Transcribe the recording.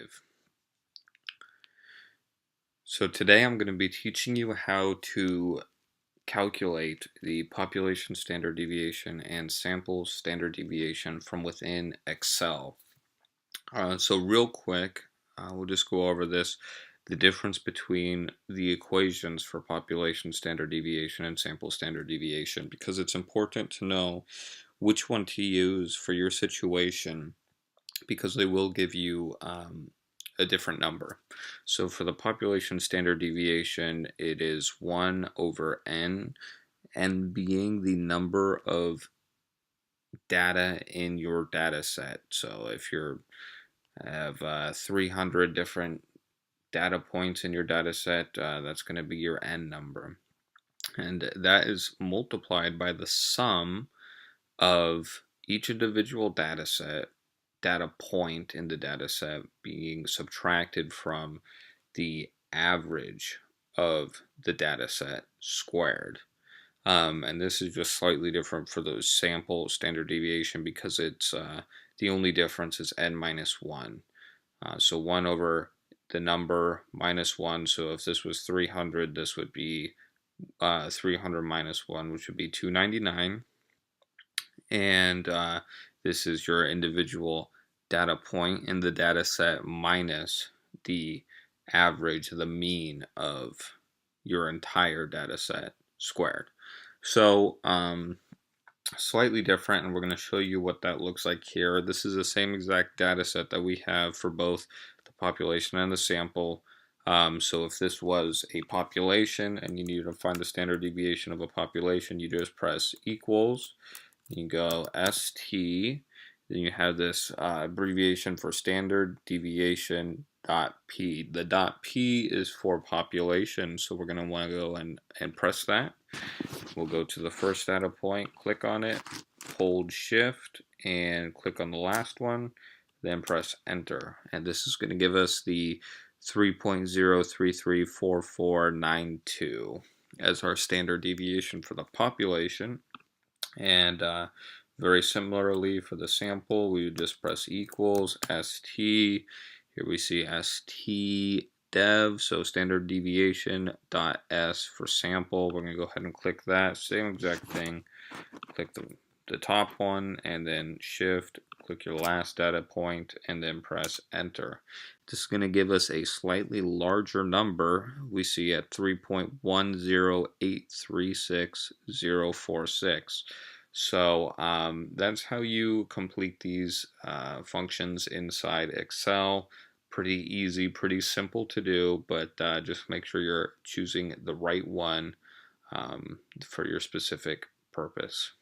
live. So today I'm going to be teaching you how to calculate the population standard deviation and sample standard deviation from within Excel. So real quick, we'll just go over the difference between the equations for population standard deviation and sample standard deviation, because it's important to know which one to use for your situation, because they will give you a different number. So for the population standard deviation, it is 1 over n, n being the number of data in your data set. So if you have 300 different data points in your data set, that's going to be your n number. And that is multiplied by the sum of each individual data point in the data set being subtracted from the average of the data set squared. And this is just slightly different for those sample standard deviation, because it's the only difference is n minus 1. So 1 over the number minus 1. So if this was 300, this would be 300 minus 1, which would be 299. And this is your individual data point in the data set minus the average, the mean of your entire data set squared. So slightly different, and we're going to show you what that looks like here. This is the same exact data set that we have for both the population and the sample. So if this was a population and you need to find the standard deviation of a population, you just press equals. You go ST, then you have this abbreviation for standard deviation .p. The .p is for population, so we're going to want to go and press that. We'll go to the first data point, click on it, hold shift, and click on the last one, then press enter. And this is going to give us the 3.0334492 as our standard deviation for the population. And very similarly for the sample, we would just press equals ST. Here we see ST dev, so standard deviation .s for sample. We're going to go ahead and click that. Same exact thing. Click the top one and then shift, click your last data point, and then press enter. This is going to give us a slightly larger number. We see at 3.10836.046. So that's how you complete these functions inside Excel. Pretty easy, pretty simple to do, but just make sure you're choosing the right one for your specific purpose.